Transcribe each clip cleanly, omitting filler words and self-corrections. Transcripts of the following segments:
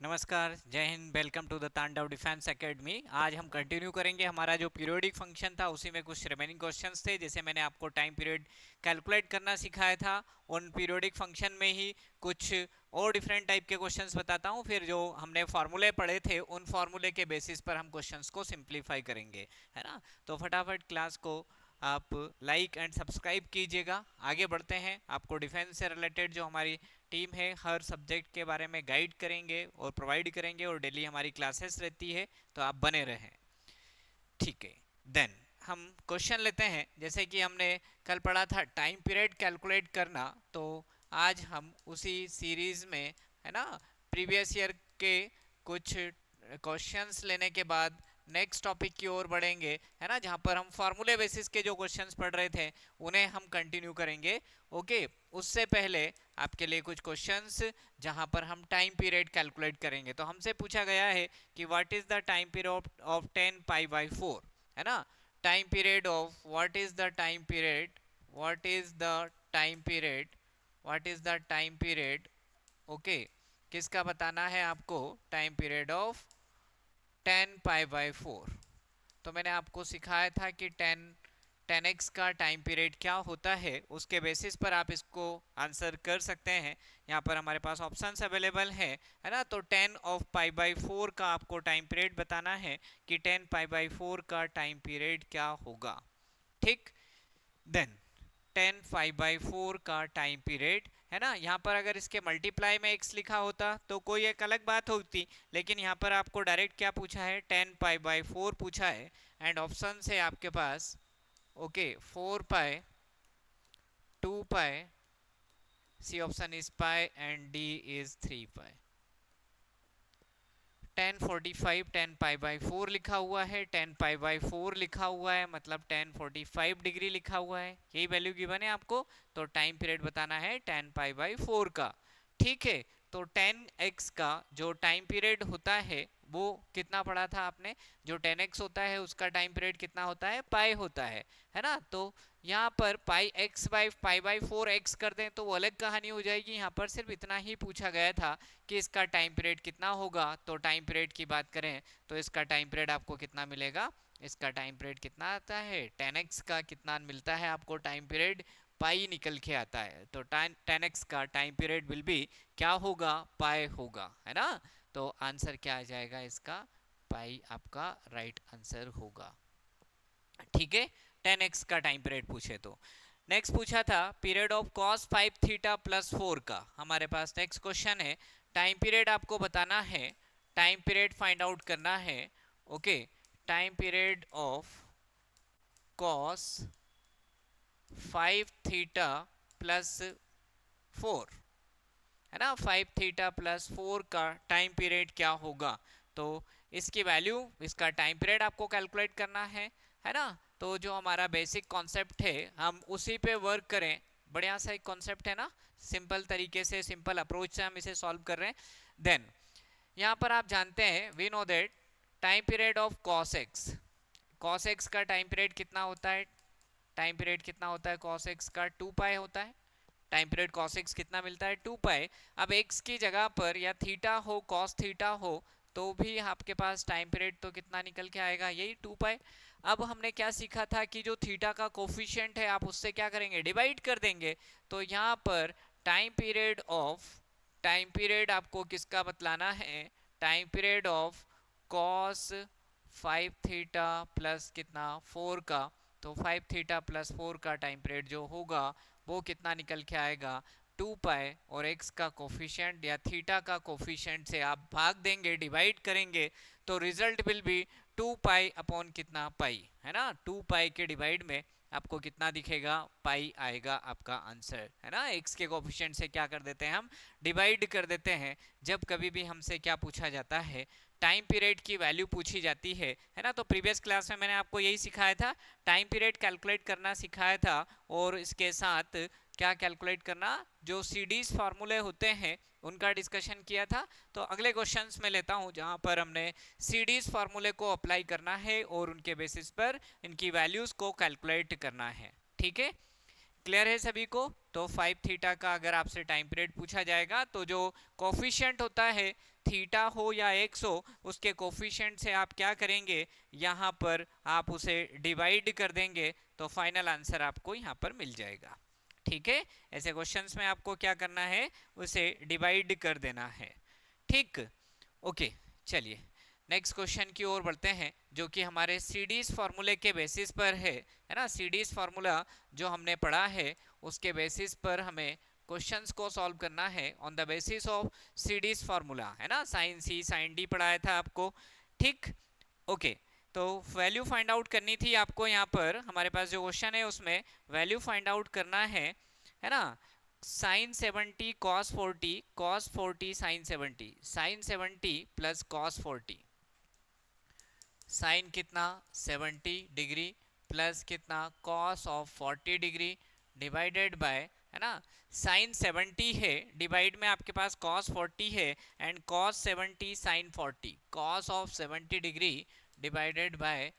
नमस्कार, जय Hind. Welcome to the तांडव डिफेंस एकेडमी। आज हम कंटिन्यू करेंगे हमारा जो पीरियोडिक फंक्शन था, उसी में कुछ रिमेनिंग क्वेश्चंस थे। जैसे मैंने आपको टाइम पीरियड कैलकुलेट करना सिखाया था, उन पीरियोडिक फंक्शन में ही कुछ और डिफरेंट टाइप के क्वेश्चंस बताता हूँ। फिर जो हमने फार्मूले पढ़े थे, उन फार्मूले के बेसिस पर हम क्वेश्चंस को सिंप्लीफाई करेंगे, है ना। तो फटाफट क्लास को आप लाइक एंड सब्सक्राइब कीजिएगा। आगे बढ़ते हैं। आपको डिफेंस से रिलेटेड जो हमारी टीम है, हर सब्जेक्ट के बारे में गाइड करेंगे और प्रोवाइड करेंगे, और डेली हमारी क्लासेस रहती है, तो आप बने रहें। ठीक है, देन हम क्वेश्चन लेते हैं। जैसे कि हमने कल पढ़ा था टाइम पीरियड कैलकुलेट करना, तो आज हम उसी सीरीज में, है ना, प्रीवियस ईयर के कुछ क्वेश्चंस लेने के बाद नेक्स्ट टॉपिक की ओर बढ़ेंगे, है ना, जहां पर हम फार्मूले बेसिस के जो क्वेश्चंस पढ़ रहे थे उन्हें हम कंटिन्यू करेंगे। ओके, उससे पहले आपके लिए कुछ क्वेश्चंस जहां पर हम टाइम पीरियड कैलकुलेट करेंगे। तो हमसे पूछा गया है कि what is the time period of 10 पाई/4, है ना। Time period of what is the time period, what is the time period, what is the time period. Okay, किसका बताना है आपको? Time period of 10 पाई/4। तो मैंने आपको सिखाया था कि 10x का टाइम पीरियड क्या होता है, उसके बेसिस पर आप इसको आंसर कर सकते हैं। यहाँ पर हमारे पास ऑप्शंस अवेलेबल हैं, है ना। तो 10 पाई/4 का आपको टाइम पीरियड बताना है कि 10 पाई/4 का टाइम पीरियड क्या होगा। ठीक, देन 10 पाई/4 का टाइम पीरियड, है ना। यहाँ पर अगर इसके मल्टीप्लाई में x लिखा होता तो कोई एक अलग बात होती, लेकिन यहाँ पर आपको डायरेक्ट क्या पूछा है? 10 पाई/4 पूछा है। एंड ऑप्शन है आपके पास, okay, 4 pi, 2 pi, C option is pi, and D is 3 pi. 1045 10 पाई/4 लिखा हुआ है, 10 पाई/4 लिखा हुआ है, मतलब 1045 डिग्री लिखा हुआ है, यही वैल्यू गिवन है आपको। तो टाइम पीरियड बताना है 10 पाई/4 का। ठीक है, तो 10x का जो टाइम पीरियड होता है वो कितना पढ़ा था आपने? जो 10x होता है उसका टाइम पीरियड कितना होता है? पाई होता है ना। तो यहाँ पर पाई/4 कर दें तो वो अलग कहानी हो जाएगी। यहाँ पर सिर्फ इतना ही पूछा गया था कि इसका टाइम पीरियड कितना होगा। तो टाइम पीरियड की बात करें तो इसका टाइम पीरियड आपको कितना मिलेगा? इसका टाइम पीरियड कितना आता है? 10x का कितना मिलता है आपको टाइम पीरियड? पाई निकल के आता है। तो 10x का टाइम पीरियड विल बी क्या होगा? पाई होगा, है ना। तो आंसर क्या आ जाएगा इसका? पाई आपका राइट आंसर होगा। ठीक है, 10x का टाइम पीरियड पूछे तो। नेक्स्ट पूछा था period of cos 5 theta plus 4 का। हमारे पास नेक्स्ट क्वेश्चन है, टाइम पीरियड आपको बताना है, टाइम पीरियड फाइंड आउट करना है। Okay, time period of cos 5 theta plus 4, है ना। 5 थीटा प्लस 4 का टाइम पीरियड क्या होगा? तो इसकी वैल्यू, इसका टाइम पीरियड आपको कैलकुलेट करना है ना। तो जो हमारा बेसिक कॉन्सेप्ट है हम उसी पे वर्क करें। बढ़िया सा एक कॉन्सेप्ट है ना, सिंपल तरीके से, सिंपल अप्रोच से हम इसे सॉल्व कर रहे हैं। देन यहाँ पर आप जानते हैं, we know that time period of cos x, cos x का टाइम पीरियड कितना होता है? टाइम पीरियड कितना होता है cos x का? 2 पाई होता है। टाइम पीरियड cos x कितना मिलता है? 2 पाई। अब x की जगह पर या थीटा हो, cos थीटा हो, तो भी आपके पास टाइम पीरियड तो कितना निकल के आएगा? यही 2 पाई। अब हमने क्या सीखा था कि जो थीटा का कोफिशिएंट है आप उससे क्या करेंगे? डिवाइड कर देंगे। तो यहाँ पर टाइम पीरियड आपको किसका बतलाना है? Time period of cos 5 theta plus कितना? 4 का। तो 5 थीटा प्लस 4 का टाइम पीरियड जो होगा वो कितना निकल के आएगा? 2 पाई, और x का कोफिशिएंट या थीटा का कोफिशिएंट से आप भाग देंगे, डिवाइड करेंगे, तो result will be 2 pi upon कितना? पाई, है ना। 2 पाई के डिवाइड में आपको कितना दिखेगा? पाई आएगा आपका आंसर, है ना। x के कोफिशिएंट से क्या कर देते हैं हम? डिवाइड कर देते हैं। जब कभी भी हमसे क्या पूछा जाता है? टाइम पीरियड की वैल्यू पूछी जाती है ना। तो प्रीवियस क्लास में मैंने आपको यही सिखाया था, टाइम पीरियड कैलकुलेट करना सिखाया था, और इसके साथ क्या कैलकुलेट करना? जो सीडीज फार्मूले होते हैं उनका डिस्कशन किया था। तो अगले क्वेश्चंस में लेता हूं जहां पर हमने सीडीज फार्मूले को अप्लाई करना है और उनके बेसिस पर इनकी वैल्यूज को कैलकुलेट करना है। ठीक है, क्लियर है सभी को? तो 5 थीटा का अगर आपसे टाइम पीरियड पूछा जाएगा तो जो कोफिशिएंट होता है थीटा हो या एक्स हो, उसके कोफिशिएंट से आप क्या करेंगे, यहाँ पर आप उसे डिवाइड कर देंगे तो फाइनल आंसर आपको यहाँ पर मिल जाएगा। ठीक है, ऐसे क्वेश्चंस में आपको क्या करना है, उसे डिवाइड कर देना है। ठीक, ओके, चलिए नेक्स्ट क्वेश्चन की ओर बढ़ते हैं, जो कि हमारे सीडीज फार्मूले के बेसिस पर है ना। सीडीज फार्मूला जो हमने पढ़ा है उसके बेसिस पर हमें क्वेश्चंस को सॉल्व करना है on the basis of CDs formula, है ना। साइन सी साइन डी पढ़ाया था आपको। ठीक, ओके, तो वैल्यू फाइंड आउट करनी थी आपको। यहाँ पर हमारे पास जो क्वेश्चन है उसमें वैल्यू फाइंड आउट करना है ना। Sine 70 cos 40, cos 40 sine 70, sine 70 plus cos 40, sine कितना 70 डिग्री प्लस कितना cos of 40 degree divided by, है ना। साइन 70 है, डिवाइड में आपके पास कॉस 40 है, and cos 70 sine 40, cos of 70 degree divided by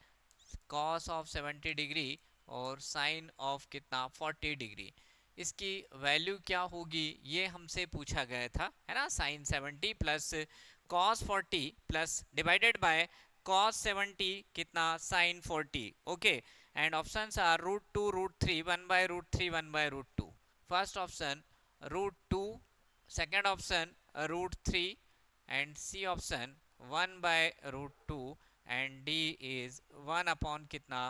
cos of 70 degree और साइन ऑफ कितना 40 डिग्री। इसकी वैल्यू क्या होगी ये हमसे पूछा गया था, है ना। Sine 70 plus cos 40 plus divided by cos 70 कितना sin 40, okay. And options are √2 √3 1 by √3 1 by √2। First option √2, second option √3 and C option 1 by √2 and D is 1 upon कितना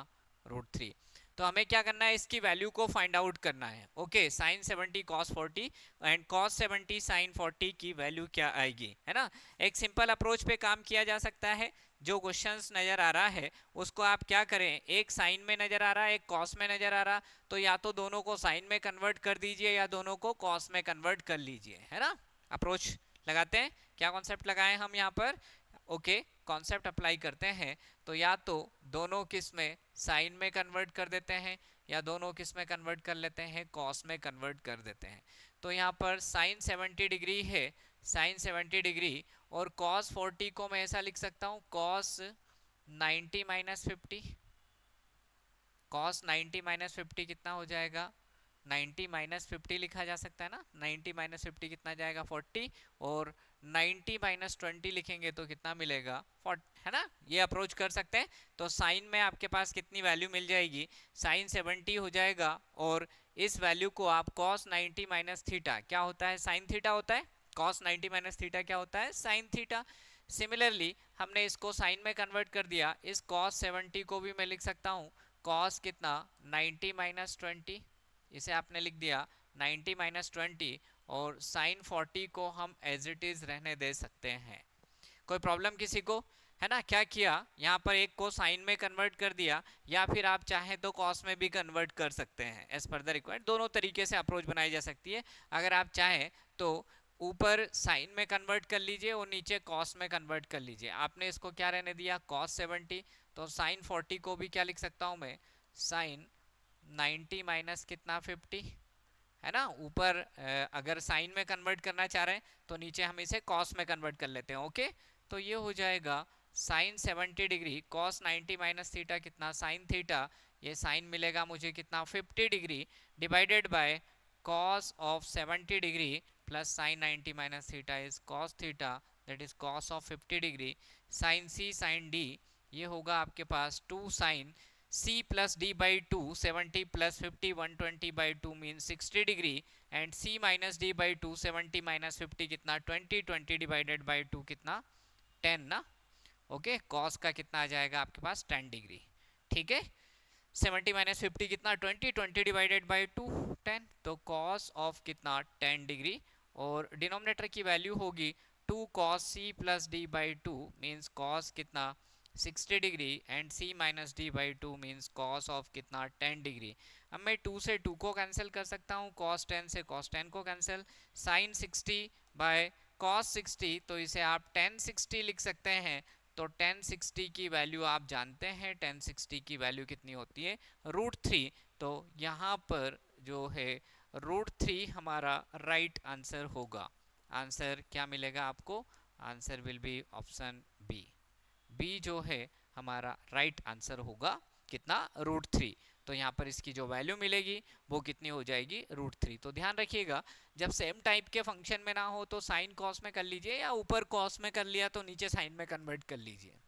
√3। तो हमें क्या करना है, इसकी वैल्यू को फाइंड आउट करना है। Okay, sine 70 cos 40 and cos 70 sine 40 की वैल्यू क्या आएगी, है ना। एक सिंपल अप्रोच पे काम किया जा सकता है। जो क्वेश्चंस नजर आ रहा है उसको आप क्या करें, एक साइन में नजर आ रहा है एक कॉस में नजर आ रहा, तो या तो दोनों को साइन में कन्वर्ट कर दीजिए या दोनों को कॉस में कन्वर्ट कर लीजिए, है ना। अप्रोच लगाते हैं, क्या कॉन्सेप्ट लगाए हम यहाँ पर, ओके, कॉन्सेप्ट अप्लाई करते हैं। तो या तो दोनों किस में साइन में कन्वर्ट कर देते हैं या दोनों किस में कन्वर्ट कर लेते हैं, कॉस में कन्वर्ट कर देते हैं। तो यहाँ पर साइन 70 डिग्री है, साइन 70 डिग्री, और cos 40 को मैं ऐसा लिख सकता हूँ cos 90 माइनस 50, cos 90 माइनस 50 कितना हो जाएगा, 90 माइनस 50 लिखा जा सकता है ना। 90 माइनस 50 कितना जाएगा 40, और 90 माइनस 20 लिखेंगे तो कितना मिलेगा 40, है ना। ये अप्रोच कर सकते हैं। तो साइन में आपके पास कितनी वैल्यू मिल जाएगी, साइन 70 हो जाएगा, और इस वैल्यू को आप cos 90 माइनस थीटा, क्या होता है साइन थीटा होता है, cos 90 माइनस थीटा क्या होता है साइन थीटा। सिमिलरली हमने इसको साइन में कन्वर्ट कर दिया, इस cos 70 को भी मैं लिख सकता हूँ cos कितना 90 माइनस 20, इसे आपने लिख दिया 90 माइनस 20, और साइन 40 को हम एज इट इज रहने दे सकते हैं। कोई प्रॉब्लम किसी को, है ना। क्या किया यहाँ पर, एक को साइन में कन्वर्ट कर दिया, या फिर आप चाहें तो कॉस में भी कन्वर्ट कर सकते हैं एज पर द रिक्वायर्ड। दोनों तरीके से अप्रोच बनाई जा सकती है। अगर आप चाहें तो ऊपर साइन में कन्वर्ट कर लीजिए और नीचे कॉस में कन्वर्ट कर लीजिए। आपने इसको क्या रहने दिया cos 70, तो साइन 40 को भी क्या लिख सकता हूँ मैं, साइन 90 माइनस कितना 50, है ना। ऊपर अगर साइन में कन्वर्ट करना चाह रहे हैं तो नीचे हम इसे कॉस में कन्वर्ट कर लेते हैं, ओके। तो ये हो जाएगा sine 70 degree cos 90 minus theta कितना साइन थीटा, ये साइन मिलेगा मुझे कितना 50 degree, divided by cos of 70 degree plus sine 90 minus theta is cos theta, that is cos of 50 degree, sine C sine D, ये होगा आपके पास 2 sine C plus D by 2, 70 plus 50, 120 by 2 means 60 degree, and C minus D by 2, 70 minus 50 कितना 20, 20 divided by 2 कितना 10 ना, okay. cos का कितना आ जाएगा आपके पास 10 डिग्री, ठीक है। 70 माइनस 50 कितना 20, 20 डिवाइडेड बाई 2 10, तो cos ऑफ कितना 10 डिग्री, और डिनोमिनेटर की वैल्यू होगी 2 cos c plus D by 2 means cos कितना 60 degree, and c minus D by 2 means cos of कितना 10 डिग्री। अब मैं 2 से 2 को कैंसिल कर सकता हूँ, cos 10 से cos 10 को कैंसिल, sin 60 बाय cos 60, तो इसे आप 10 60 लिख सकते हैं। तो 1060 की वैल्यू आप जानते हैं, 1060 की वैल्यू कितनी होती है √3। तो यहाँ पर जो है √3 हमारा राइट आंसर होगा। आंसर क्या मिलेगा आपको, answer will be option B. B जो है हमारा राइट आंसर होगा कितना √3। तो यहाँ पर इसकी जो वैल्यू मिलेगी वो कितनी हो जाएगी, √3। तो ध्यान रखिएगा, जब सेम टाइप के फंक्शन में ना हो तो साइन कॉस में कर लीजिए, या ऊपर कॉस में कर लिया तो नीचे साइन में कन्वर्ट कर लीजिए।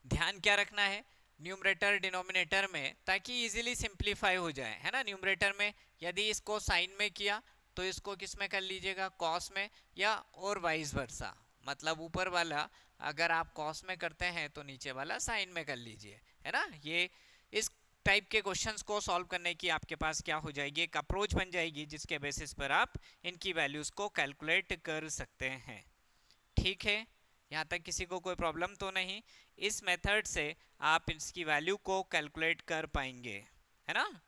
ध्यान क्या रखना है न्यूमरेटर डिनोमिनेटर में, ताकि इजीली सिंप्लीफाई हो जाए, है ना। न्यूमरेटर में यदि इसको साइन में किया तो इसको किस में कर लीजिएगा, कॉस में, या और वाइस वर्सा, मतलब ऊपर वाला अगर आप कॉस में करते हैं तो नीचे वाला साइन में कर लीजिए, है ना। ये इस टाइप के क्वेश्चंस को सॉल्व करने की आपके पास क्या हो जाएगी, एक अप्रोच बन जाएगी, जिसके बेसिस पर आप इनकी वैल्यूज को कैलकुलेट कर सकते हैं। ठीक है, यहाँ तक किसी को कोई प्रॉब्लम तो नहीं। इस मेथड से आप इसकी वैल्यू को कैलकुलेट कर पाएंगे, है ना।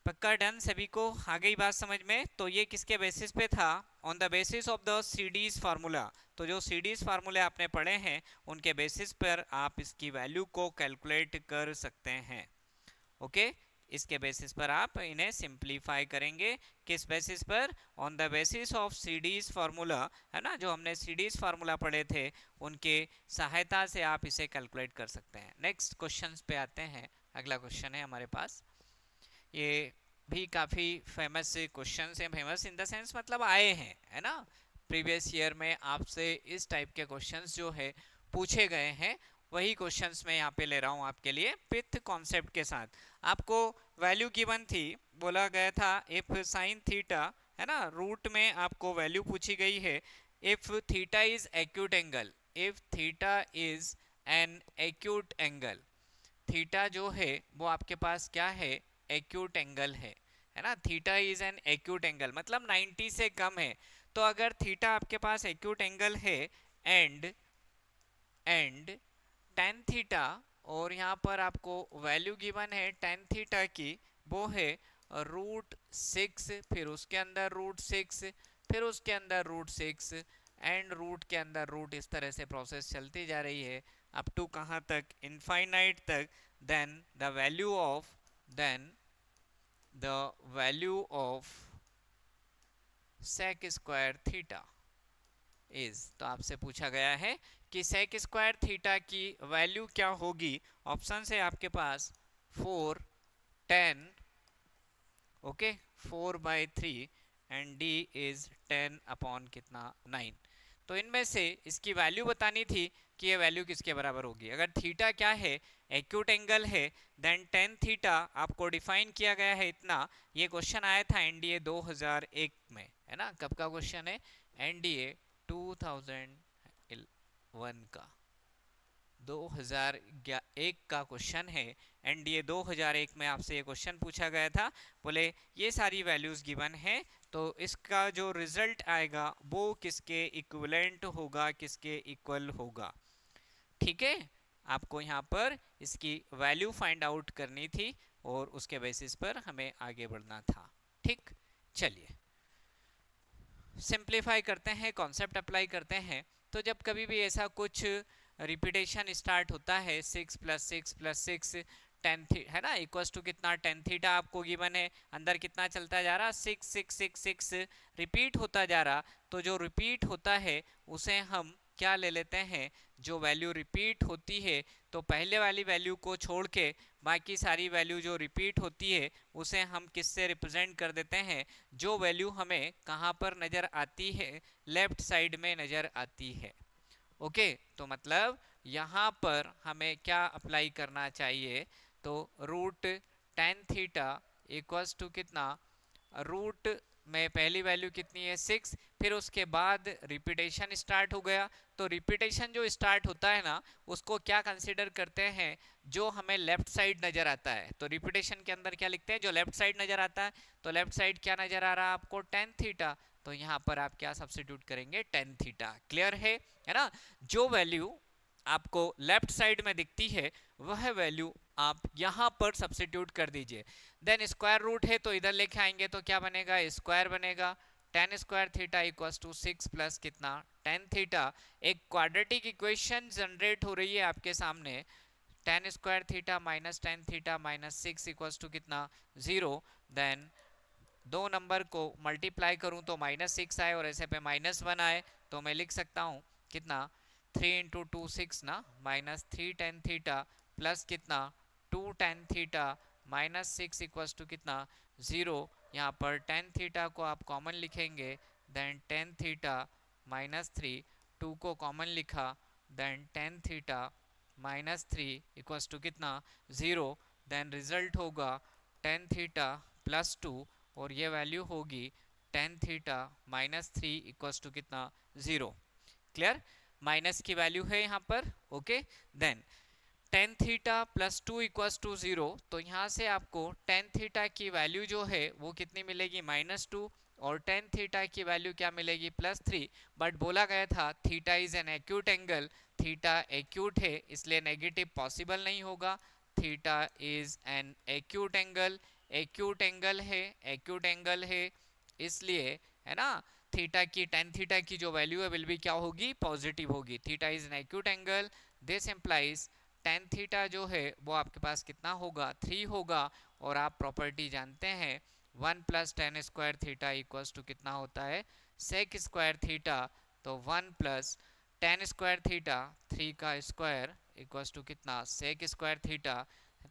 पक्का डन सभी को, आ गई बात समझ में। तो ये किसके बेसिस पे था, on the basis of the CDs formula. तो जो सीडीज फार्मूले आपने पढ़े हैं उनके बेसिस पर आप इसकी वैल्यू को कैलकुलेट कर सकते हैं। ओके, इसके बेसिस पर आप इन्हें सिंप्लीफाई करेंगे। किस बेसिस पर, on the basis of CDs formula, है ना। जो हमने सीडीज फार्मूला पढ़े थे उनके सहायता से आप इसे कैलकुलेट कर सकते हैं। नेक्स्ट क्वेश्चंस पे आते हैं। अगला क्वेश्चन है हमारे पास, ये भी काफी फेमस क्वेश्चन है। फेमस इन द सेंस मतलब आए हैं, है ना। प्रीवियस ईयर में आपसे इस टाइप के क्वेश्चंस जो है पूछे गए हैं, वही क्वेश्चंस मैं यहाँ पे ले रहा हूँ आपके लिए पिथ कॉन्सेप्ट के साथ। आपको वैल्यू गिवन थी, बोला गया था इफ साइन थीटा, है ना, रूट में आपको वैल्यू पूछी गई है, if theta is acute angle, if theta is an acute angle, theta जो है वो आपके पास क्या है, एक्यूट एंगल है ना। Theta is an acute angle मतलब 90 से कम है। तो अगर थीटा आपके पास एक्यूट एंगल है एंड tan थीटा, और यहाँ पर आपको वैल्यू गिवन है tan थीटा की, वो है √6, फिर उसके अंदर √6, फिर उसके अंदर √6 एंड रूट के अंदर रूट, इस तरह से प्रोसेस चलती जा रही है अप टू कहाँ तक, इनफाइनाइट तक। Then the value of, then the value of sec square theta is, तो आपसे पूछा गया है कि sec स्क्वायर थीटा की वैल्यू क्या होगी। ऑप्शन है आपके पास 4, 10, okay, 4/3 and d is 10 upon कितना, 9। तो इनमें से इसकी वैल्यू बतानी थी कि ये वैल्यू किसके बराबर होगी। अगर थीटा क्या है, एक्यूट एंगल है, देन tan थीटा आपको डिफाइन किया गया है इतना। ये क्वेश्चन आया था एनडीए 2001 में, है ना। कब का क्वेश्चन है, एनडीए 2001 का, 2001 का क्वेश्चन है। एनडीए 2001 में आपसे ये क्वेश्चन पूछा गया था, बोले ये सारी वैल्यूज गिवन है, तो इसका जो रिजल्ट आएगा वो किसके इक्विवेलेंट होगा, किसके इक्वल होगा। ठीक है, आपको यहाँ पर इसकी वैल्यू फाइंड आउट करनी थी और उसके बेसिस पर हमें आगे बढ़ना था। ठीक, चलिए सिंप्लीफाई करते हैं, कॉन्सेप्ट अप्लाई करते हैं। तो जब कभी भी ऐसा कुछ रिपीटेशन स्टार्ट होता है, 6 + 6 + 6 10 है ना, इक्वल्स टू कितना, tan थीटा आपको गिवन है, अंदर कितना चलता जा रहा, 6 6 6 6 रिपीट होता जा रहा। तो जो रिपीट होता है उसे हम क्या ले लेते हैं, जो वैल्यू रिपीट होती है, तो पहले वाली वैल्यू को छोड़ के बाकी सारी वैल्यू जो रिपीट होती है उसे हम किससे रिप्रेजेंट कर देते हैं, जो वैल्यू हमें कहाँ पर नजर आती है, लेफ्ट साइड में नजर आती है। ओके, तो मतलब यहाँ पर हमें क्या अप्लाई करना चाहिए, तो root tan theta equals to कितना, रूट में पहली वैल्यू कितनी है, 6, फिर उसके बाद रिपीटेशन स्टार्ट हो गया। तो रिपीटेशन जो स्टार्ट होता है ना, उसको क्या कंसीडर करते हैं, जो हमें लेफ्ट साइड नजर आता है। तो रिपीटेशन के अंदर क्या लिखते हैं, जो लेफ्ट साइड नजर आता है। तो लेफ्ट साइड क्या नजर आ रहा है आपको, tan थीटा। तो यहाँ पर आप क्या सब्स्टिट्यूट करेंगे, tan थीटा। क्लियर है ना। जो वैल्यू आपको लेफ्ट साइड में दिखती है वह वैल्यू आप यहां पर सब्स्टिट्यूट कर दीजिए। देन स्क्वायर रूट है तो इधर लेके आएंगे तो क्या बनेगा, स्क्वायर बनेगा। tan square theta equals to 6 plus कितना, tan थीटा। एक क्वाड्रेटिक इक्वेशन जनरेट हो रही है आपके सामने, tan square theta minus tan theta minus 6 equals to कितना, 0। देन दो नंबर को मल्टीप्लाई करूं तो -6 आए और ऐसे पे -1 आए, तो मैं लिख सकता हूं कितना, 3 × 2 6 ना, -3 tan थीटा प्लस कितना two tan theta minus six equals to कितना 0। यहाँ पर टेन थीटा को आप कॉमन लिखेंगे, then tan theta minus three, two को कॉमन लिखा, then tan theta minus three equals to कितना 0। देन रिजल्ट होगा टेन थीटा प्लस टू, और ये वैल्यू होगी tan theta minus three equals to कितना 0। क्लियर? माइनस की वैल्यू है यहाँ पर। Okay, then tan theta plus two equals to 0, तो यहाँ से आपको टेन थीटा की वैल्यू जो है वो कितनी मिलेगी माइनस टू, और टेन थीटा की वैल्यू क्या मिलेगी प्लस थ्री। बट बोला गया था theta is an acute angle, theta acute है इसलिए नेगेटिव पॉसिबल नहीं होगा। Theta is an acute angle, acute angle है, एक्यूट एंगल है इसलिए, है ना, थीटा की टेन थीटा की जो वैल्यू है विल बी क्या होगी पॉजिटिव होगी। Theta is an acute angle, this implies tan theta जो है वो आपके पास कितना होगा 3 होगा। और आप प्रॉपर्टी जानते हैं 1 plus tan square theta equals to कितना होता है सेक स्क्वायर थीटा। तो 1 प्लस टेन स्क्वायर थीटा 3 का स्क्वायर इक्वल्स टू कितना सेक स्क्वायर थीटा।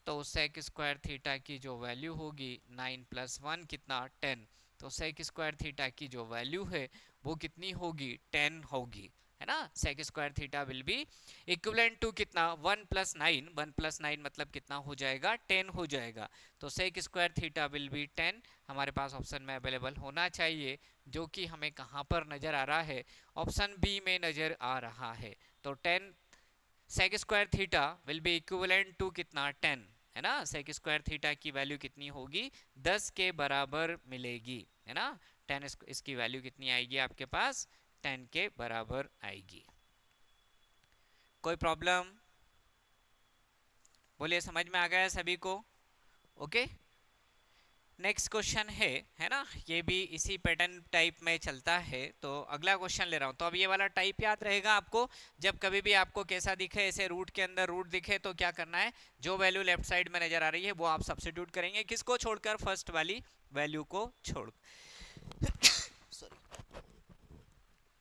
तो सेक स्क्वायर थीटा की जो वैल्यू होगी 9 प्लस 1 कितना 10। तो सेक स्क्वायर थीटा की जो वैल्यू है वो कितनी होगी 10 होगी, है ना। Sec square theta will be equivalent to कितना 1 प्लस 9, 1 प्लस 9 मतलब कितना हो जाएगा 10 हो जाएगा। तो sec square theta will be 10 हमारे पास ऑप्शन में अवेलेबल होना चाहिए, जो कि हमें कहाँ पर नजर आ रहा है ऑप्शन बी में नजर आ रहा है। तो 10 sec square theta will be equivalent to कितना 10, है ना। सेक स्क्वायर थीटा की वैल्यू कितनी होगी 10 के बराबर मिलेगी, है ना। 10 इसकी वैल्यू कितनी आएगी आपके पास 10 के बराबर आएगी। कोई प्रॉब्लम? बोलिए, समझ में आ गया सभी को? ओके, नेक्स्ट क्वेश्चन है ना, ये भी इसी पैटर्न टाइप में चलता है। तो अगला क्वेश्चन ले रहा हूं। तो अब ये वाला टाइप याद रहेगा आपको, जब कभी भी आपको कैसा दिखे ऐसे रूट के अंदर रूट दिखे तो क्या करना है, जो वैल्यू लेफ्ट साइड में नजर आ रही है वो आप सब्स्टिट्यूट करेंगे, किसको छोड़कर फर्स्ट वाली वैल्यू को छोड़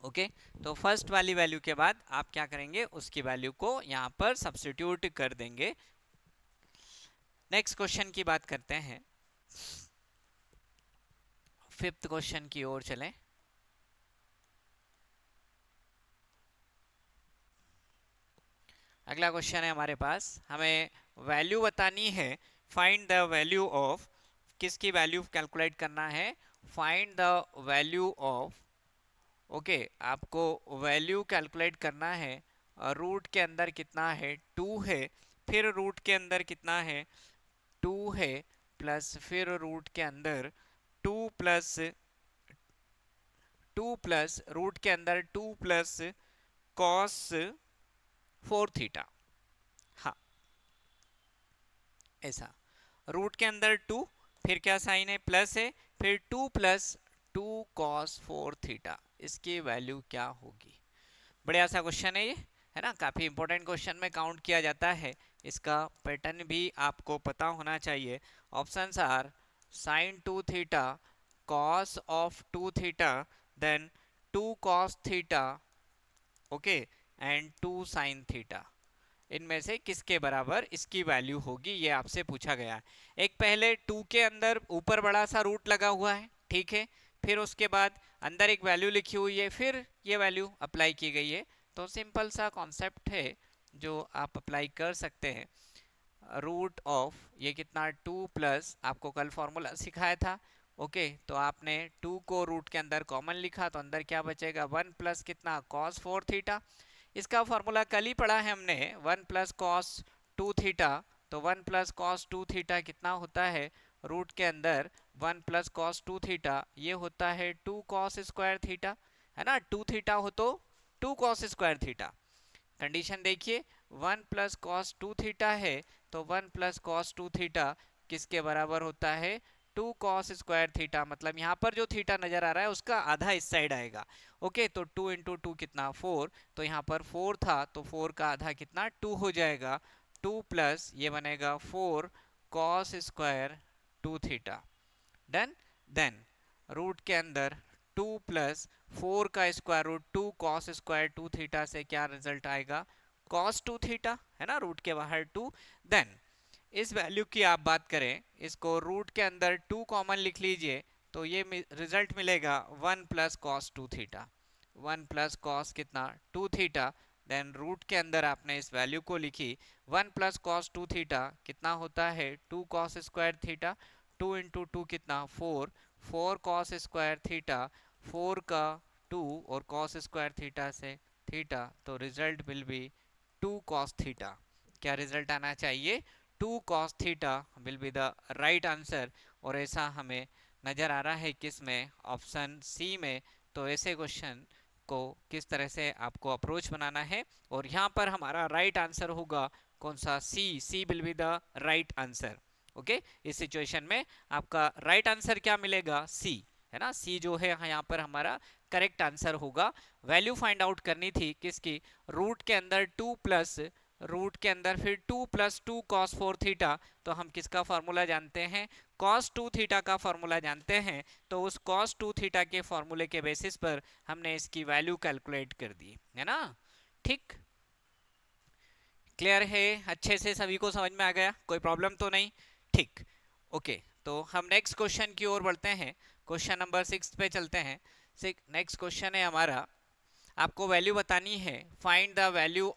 ओके तो फर्स्ट वाली वैल्यू के बाद आप क्या करेंगे उसकी वैल्यू को यहाँ पर सब्स्टिट्यूट कर देंगे। नेक्स्ट क्वेश्चन की बात करते हैं, फिफ्थ क्वेश्चन की ओर चलें। अगला क्वेश्चन है हमारे पास, हमें वैल्यू बतानी है, फाइंड द वैल्यू ऑफ, किसकी वैल्यू कैलकुलेट करना है, find the value of, okay आपको वैल्यू कैलकुलेट करना है। रूट के अंदर कितना है 2 है, फिर रूट के अंदर कितना है 2 है, प्लस फिर रूट के अंदर 2 प्लस रूट के अंदर 2 प्लस कॉस 4 थीटा। हाँ ऐसा, रूट के अंदर 2, फिर क्या साइन है प्लस है, फिर 2 प्लस 2 कॉस 4 थीटा, इसकी वैल्यू क्या होगी। बढ़िया सा क्वेश्चन है ये, है ना, काफी इंपॉर्टेंट क्वेश्चन में काउंट किया जाता है। इसका पैटर्न भी आपको पता होना चाहिए। Options are sine 2 theta, cos of 2 theta, then 2 cos theta, okay and 2 sine theta. इनमें से किसके बराबर इसकी वैल्यू होगी, ये आपसे पूछा गया है। एक पहले 2 के अंदर ऊपर बड़ा सा रूट लगा हुआ है, ठीक है, फिर उसके बाद अंदर एक वैल्यू लिखी हुई है, फिर ये वैल्यू अप्लाई की गई है। तो सिंपल सा कॉन्सेप्ट है जो आप अप्लाई कर सकते हैं। रूट ऑफ ये कितना 2 प्लस, आपको कल फॉर्मूला सिखाया था, ओके तो आपने 2 को रूट के अंदर कॉमन लिखा तो अंदर क्या बचेगा 1 प्लस कितना कॉस 4 थीटा। इसका फॉर्मूला कल ही पढ़ा है हमने, 1 प्लस कॉस 2 थीटा। तो 1 प्लस कॉस 2 थीटा कितना होता है रूट के अंदर 1 प्लस कॉस 2 थीटा, ये होता है 2 कॉस स्क्वायर थीटा, है ना। 2 थीटा हो तो 2 कॉस स्क्वायर थीटा। कंडीशन देखिए 1 प्लस कॉस 2 थीटा है, तो 1 प्लस कॉस 2 थीटा किसके बराबर होता है 2 कॉस स्क्वायर थीटा। मतलब यहाँ पर जो थीटा नजर आ रहा है उसका आधा इस साइड आएगा, ओके तो 2 इंटू 2 कितना 4, तो यहाँ पर 4 था तो 4 का आधा कितना 2 हो जाएगा, 2 प्लस ये बनेगा 4 cos square 2 theta. Done, then root के अंदर 2 प्लस 4 का square root 2 cos square 2 theta से क्या रिजल्ट आएगा cos 2 थीटा, है ना, रूट के बाहर 2। देन इस वैल्यू की आप बात करें, इसको रूट के अंदर 2 कॉमन लिख लीजिए, तो ये रिजल्ट मिलेगा 1 plus cos 2 theta. 1 plus cos कितना 2 थीटा, देन रूट के अंदर आपने इस वैल्यू को लिखी 1 प्लस कॉस 2 थीटा कितना होता है 2 कॉस स्क्वायर थीटा। 2 इंटू 2 कितना 4, 4 कॉस स्क्वायर थीटा, 4 का 2 और कॉस स्क्वायर थीटा से थीटा, तो result will be 2 cos theta. क्या रिजल्ट आना चाहिए 2 cos theta will be the right answer. और ऐसा हमें नजर आ रहा है किसमें, ऑप्शन सी में। तो ऐसे क्वेश्चन को किस तरह से आपको अप्रोच बनाना है, और यहाँ पर हमारा राइट आंसर होगा कौन सा, C. C will be the right answer. Okay, इस सिचुएशन में आपका राइट आंसर क्या मिलेगा, सी, है ना। सी जो है यहाँ पर हमारा करेक्ट आंसर होगा। वैल्यू फाइंड आउट करनी थी किसकी, रूट के अंदर 2 प्लस रूट के अंदर फिर 2 प्लस 2 कॉस 4 थीटा, तो हम किसका फॉर्मूला जानते हैं, कॉस 2 थीटा का फॉर्मूला जानते हैं। तो उस कॉस 2 थीटा के फॉर्मूले के बेसिस पर हमने इसकी वैल्यू कैलकुलेट कर दी, है ना। ठीक, क्लियर है, अच्छे से सभी को समझ में आ गया, कोई प्रॉब्लम तो नहीं। ठीक, ओके, तो हम नेक्स्ट क्वेश्चन की ओर बढ़ते हैं। क्वेश्चन नंबर 6 पे चलते हैं। नेक्स्ट क्वेश्चन है हमारा, आपको वैल्यू बतानी है, फाइंड द वैल्यू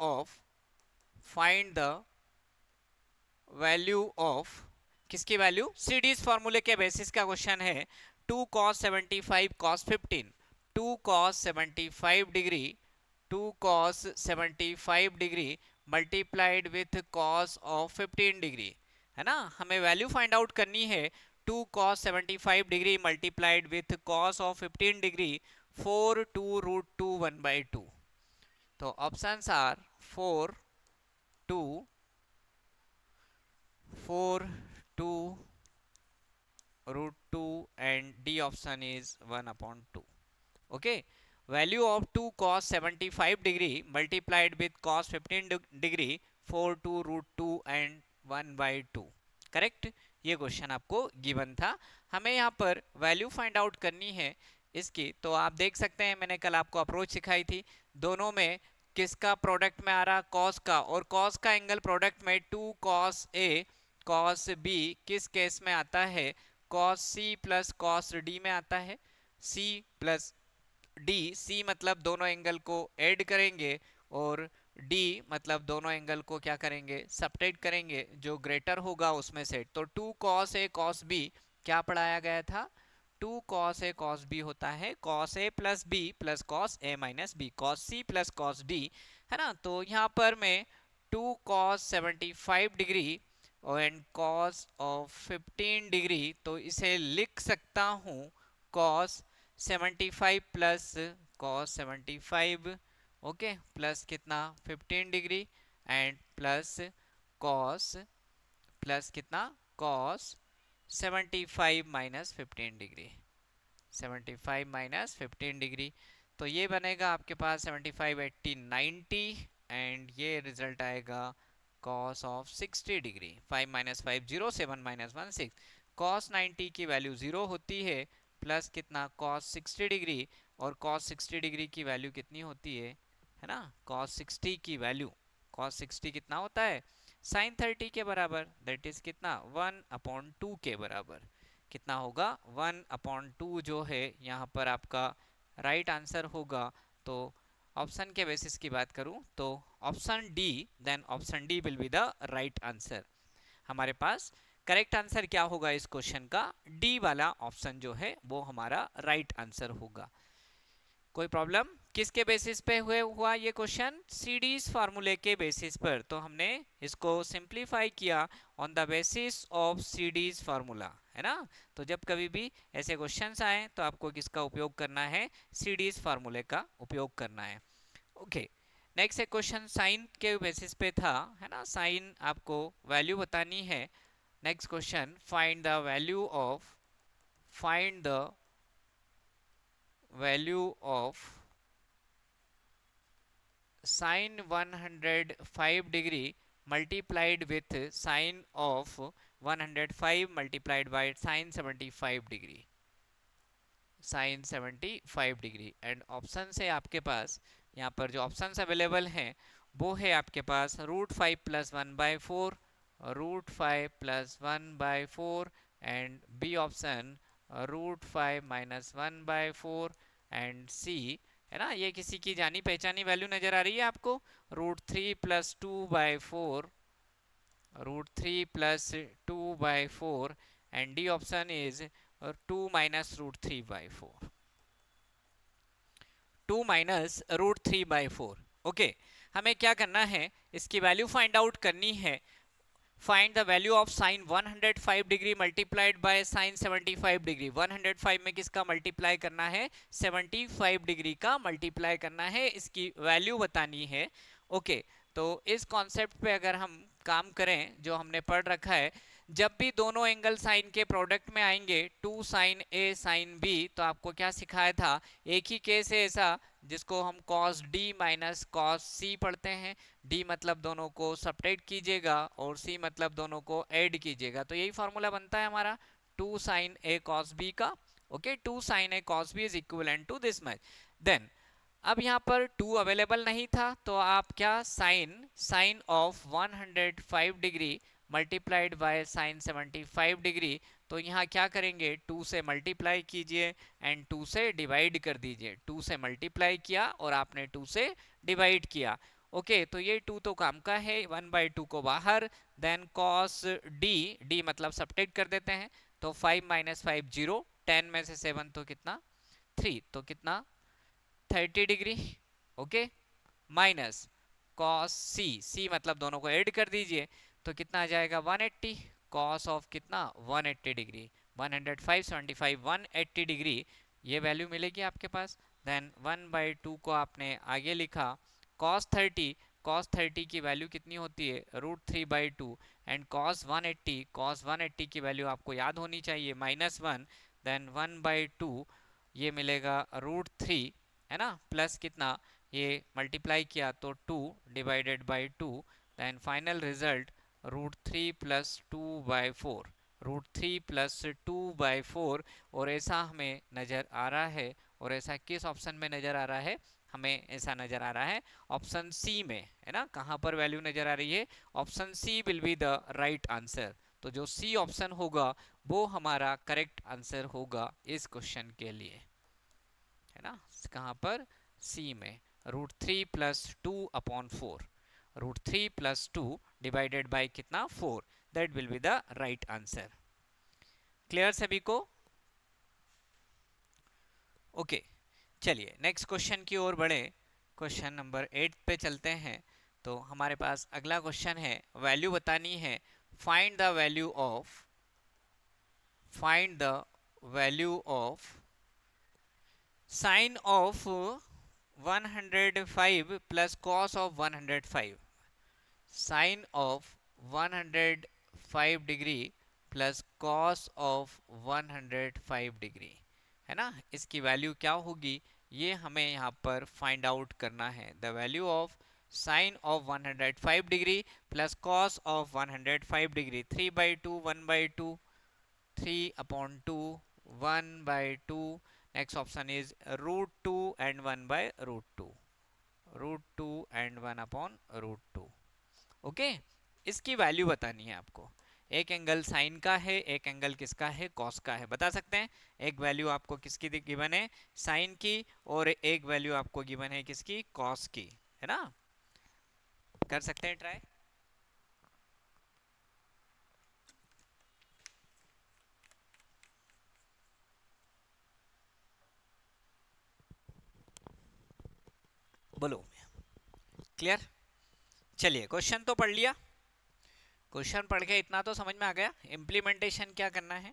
ऑफ किसकी वैल्यू, सीरीज फॉर्मूले के बेसिस का क्वेश्चन है। 2 cos 75 cos 15, 2 cos 75 degree, 2 cos 75 degree multiplied with cos of 15 degree, है ना। हमें वैल्यू फाइंड आउट करनी है 2 cos 75 degree multiplied with cos of 15 degree 4 2 root 2 1/2। तो options are 4 2 4 2 root 2 and D option is 1/2. Okay, value of 2 cos 75 degree multiplied with cos 15 degree 4 2 root 2 and 1/2। Correct, ये question आपको given था। हमें यहाँ पर value find out करनी है इसकी। तो आप देख सकते हैं मैंने कल आपको अप्रोच सिखाई थी, दोनों में किसका प्रोडक्ट में आ रहा, कॉस का, और कॉस का एंगल प्रोडक्ट में 2 cos A cos B किस केस में आता है, cos C plus cos D में आता है। C प्लस D, C मतलब दोनों एंगल को ऐड करेंगे, और D मतलब दोनों एंगल को क्या करेंगे, सब्ट्रैक्ट करेंगे, जो ग्रेटर होगा उसमें से। तो 2 cos A cos B क्या पढ़ाया गया था, 2 cos A cos B होता है cos A plus B plus cos A minus B, cos C plus cos D, है ना। तो यहाँ पर मैं 2 cos 75 degree and cos of 15 degree, तो इसे लिख सकता हूँ cos 75 plus cos 75, okay, plus कितना 15 degree and plus cos plus कितना cos 75 minus 15 degree, 75 minus 15 degree. तो ये बनेगा आपके पास 75 80 90, एंड ये रिजल्ट आएगा cos of 60 degree. 5 minus 5 0, 7 minus 1 6, cos 90 की वैल्यू 0 होती है, प्लस कितना cos 60 डिग्री, और cos 60 डिग्री की वैल्यू कितनी होती है ना, cos 60 की वैल्यू, cos 60 कितना होता है sin 30 के बराबर, दैट इज कितना 1/2 के बराबर। कितना होगा 1/2 जो है यहाँ पर आपका राइट आंसर होगा। तो ऑप्शन के बेसिस की बात करूं तो option D, then option D will be the right answer. हमारे पास करेक्ट आंसर क्या होगा इस क्वेश्चन का, डी वाला ऑप्शन जो है वो हमारा राइट आंसर होगा। कोई प्रॉब्लम, किसके बेसिस पे हुआ ये क्वेश्चन, सीरीज फार्मूले के बेसिस पर। तो हमने इसको सिंप्लीफाई किया on the basis of series formula, है ना। तो जब कभी भी ऐसे क्वेश्चंस आए तो आपको किसका उपयोग करना है, सीरीज फार्मूले का उपयोग करना है। ओके, नेक्स्ट एक क्वेश्चन साइन के बेसिस पे था, है ना, साइन आपको वैल्यू बतानी है। Next question, find the value of sin 105 degree multiplied with sin of 105 multiplied by sin 75 degree, sin 75 degree. And option है आपके पास, यहाँ पर जो ऑप्शंस अवेलेबल हैं वो है आपके पास √5 + 1/4, √5 plus 1/4 and B option √5 minus 1/4 and C, है ना, ये किसी की जानी पहचानी वैल्यू नजर आ रही है आपको, √3 plus 2/4, √3 plus 2/4 and D option is 2 minus √3/4, 2 minus √3/4। Okay, हमें क्या करना है, इसकी वैल्यू फाइंड आउट करनी है। Find the value of sign 105 degree multiplied by sine 75 degree. 105 में किसका मल्टीप्लाई करना है, 75 डिग्री का मल्टीप्लाई करना है, इसकी वैल्यू बतानी है। ओके, तो इस कॉन्सेप्ट पे अगर हम काम करें जो हमने पढ़ रखा है, जब भी दोनों एंगल साइन के प्रोडक्ट में आएंगे, 2 साइन ए साइन बी, तो आपको क्या सिखाया था, एक ही केस है ऐसा जिसको हम cos d minus cos c पढ़ते हैं। d मतलब दोनों को सब्ट्रैक्ट कीजिएगा और c मतलब दोनों को ऐड कीजिएगा, तो यही फॉर्मूला बनता है हमारा 2 साइन a cos b का। Okay, 2 sine a cos b is equivalent to this much. Then अब यहाँ पर 2 अवेलेबल नहीं था, तो आप क्या, sine of 105 degree multiplied by sine 75 degree, तो यहाँ क्या करेंगे, 2 से मल्टीप्लाई कीजिए एंड 2 से डिवाइड कर दीजिए। 2 से मल्टीप्लाई किया और आपने 2 से डिवाइड किया। ओके, तो ये 2 तो काम का है, 1/2 को बाहर, देन cos d मतलब सब्ट्रैक्ट कर देते हैं, तो 5 माइनस 5 0, 10 में से 7 तो कितना 3, तो कितना 30 degree. Okay, minus cos c मतलब दोनों को ऐड कर दीजिए, तो कितना आ जाएगा 180, cos ऑफ कितना 180 डिग्री, 105 75 180 डिग्री, ये वैल्यू मिलेगी आपके पास। देन 1/2 को आपने आगे लिखा, cos 30 की वैल्यू कितनी होती है, √3/2 एंड cos 180 की वैल्यू आपको याद होनी चाहिए -1, देन 1/2 ये मिलेगा √3, है ना, प्लस कितना, ये मल्टीप्लाई किया तो 2 divided by 2, then final result √3 plus 2/4, √3 plus 2/4, और ऐसा हमें नजर आ रहा है, और ऐसा किस ऑप्शन में नजर आ रहा है, हमें ऐसा नजर आ रहा है ऑप्शन सी में, है ना, कहां पर वैल्यू नजर आ रही है, option C will be the right answer. तो जो सी ऑप्शन होगा वो हमारा करेक्ट आंसर होगा इस क्वेश्चन के लिए, है ना, कहां पर, सी में, √3 प्लस 2/4, √3 प्लस 2 डिवाइडेड बाय कितना 4, that will be the right answer. Clear सभी को? ओके, चलिए नेक्स्ट क्वेश्चन की ओर बढ़े, क्वेश्चन नंबर 8 पे चलते हैं। तो हमारे पास अगला क्वेश्चन है, वैल्यू बतानी है, find the value of sine of 105 plus cos of 105, sine of 105 degree plus cos of 105 degree, है ना, इसकी वैल्यू क्या होगी, ये हमें यहाँ पर फाइंड आउट करना है। The value of sine of 105 degree plus cos of 105 degree, 3/2 1/2, 3/2 1/2, next option is √2 and 1/√2, √2 and 1/√2। Okay, इसकी वैल्यू बतानी है आपको। एक एंगल साइन का है, एक एंगल किसका है, कॉस का है, बता सकते हैं। एक वैल्यू आपको किसकी गिवन है, साइन की, और एक वैल्यू आपको गिवन है किसकी, कॉस की, है ना, कर सकते हैं ट्राई। बोलो, क्लियर? चलिए क्वेश्चन तो पढ़ लिया, क्वेश्चन पढ़ के इतना तो समझ में आ गया, इम्प्लीमेंटेशन क्या करना है।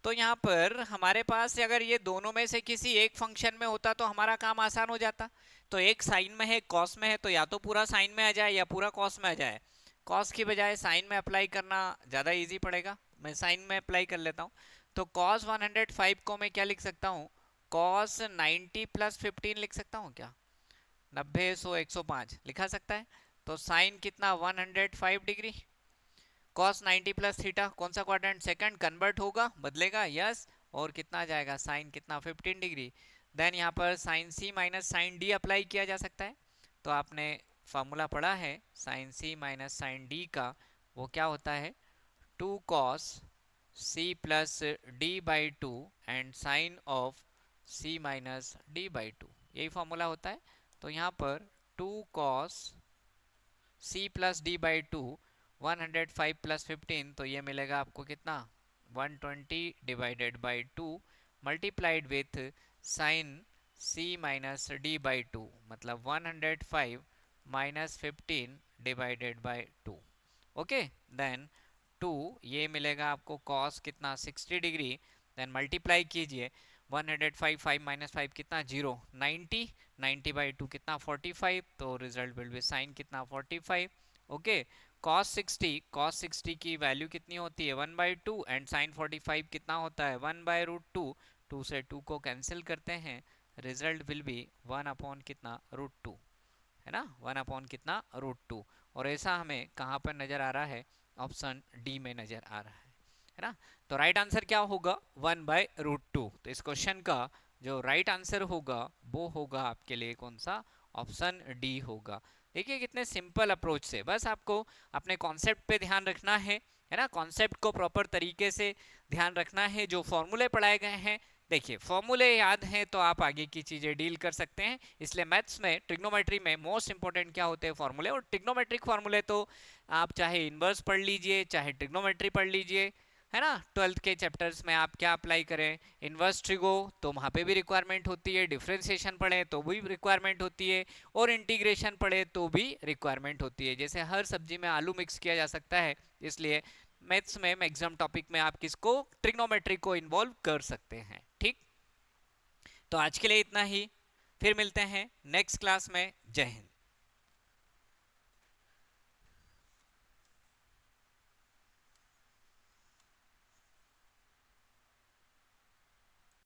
तो यहाँ पर हमारे पास अगर ये दोनों में से किसी एक फंक्शन में होता तो हमारा काम आसान हो जाता। तो एक साइन में है, कॉस में है, तो या तो पूरा साइन में आ जाए या पूरा कॉस में आ जाए। कॉस की बजाय साइन में अप्लाई करना ज़्यादा इजी पड़ेगा, मैं साइन में अप्लाई कर लेता हूँ। तो कॉस 105 को मैं क्या लिख सकता हूँ, कॉस 90 प्लस 15 लिख सकता हूँ क्या, 90 100 105 लिखा सकता है। तो साइन कितना 105 डिग्री, cos 90 प्लस थीटा, कौन सा क्वाड्रेंट, सेकंड, कन्वर्ट होगा, बदलेगा, यस, और कितना आ जाएगा, साइन कितना 15 डिग्री। देन यहाँ पर sine C minus sine D apply किया जा सकता है। तो आपने फार्मूला पढ़ा है sine C minus sine D का, वो क्या होता है, 2 cos c plus D by two and sine of c minus D by two, यही फॉर्मूला होता है। तो यहाँ पर 2 cos c plus D by two, 105 plus 15, तो ये मिलेगा आपको कितना, 120 divided by two multiplied with sine c minus D by two, मतलब 105 minus 15 divided by two. Okay, then 2, ये मिलेगा आपको cos कितना 60 डिग्री, देन मल्टीप्लाई कीजिए 105, 5 माइनस 5 कितना 0, 90, 90 बाई 2 कितना 45, तो रिजल्ट विल बी साइन कितना 45। ओके, cos 60 की वैल्यू कितनी होती है 1 बाई टू एंड साइन 45 कितना होता है 1 बाई रूट टू, 2 से 2 को कैंसिल करते हैं, रिजल्ट विल बी 1 अपॉन कितना रूट टू, है ना, 1 अपॉन कितना रूट टू। और ऐसा हमें कहाँ पर नजर आ रहा है, ऑप्शन डी में नजर आ रहा है ना। तो राइट आंसर क्या होगा 1 बाय रूट टू। तो इस क्वेश्चन का जो राइट आंसर होगा वो होगा आपके लिए कौन सा, ऑप्शन डी होगा। देखिए कितने सिंपल अप्रोच से, बस आपको अपने कॉन्सेप्ट पे ध्यान रखना है ना, कॉन्सेप्ट को प्रॉपर तरीके से ध्यान रखना है। जो फॉर्मूले पढ़ाए गए हैं, देखिए फॉर्मूले याद हैं तो आप आगे की चीजें डील कर सकते हैं। इसलिए मैथ्स में, ट्रिग्नोमेट्री में मोस्ट इंपॉर्टेंट क्या होते हैं, फॉर्मूले। और ट्रिग्नोमेट्रिक फॉर्मूले तो आप चाहे इनवर्स पढ़ लीजिए, चाहे ट्रिग्नोमेट्री पढ़ लीजिए, है ना। 12th के चैप्टर्स में आप क्या अप्लाई करें, इनवर्स ट्रिगो तो वहां पे भी रिक्वायरमेंट होती है, डिफरेंशिएशन पढ़े तो भी रिक्वायरमेंट होती है, और इंटीग्रेशन पढ़े तो भी रिक्वायरमेंट होती है। जैसे हर सब्जी में आलू मिक्स किया जा सकता है, इसलिए मैथ्स में मैक्सिमम टॉपिक में आप किसको, ट्रिग्नोमेट्री को इन्वॉल्व कर सकते हैं। ठीक, तो आज के लिए इतना ही, फिर मिलते हैं नेक्स्ट क्लास में। जय हिंद।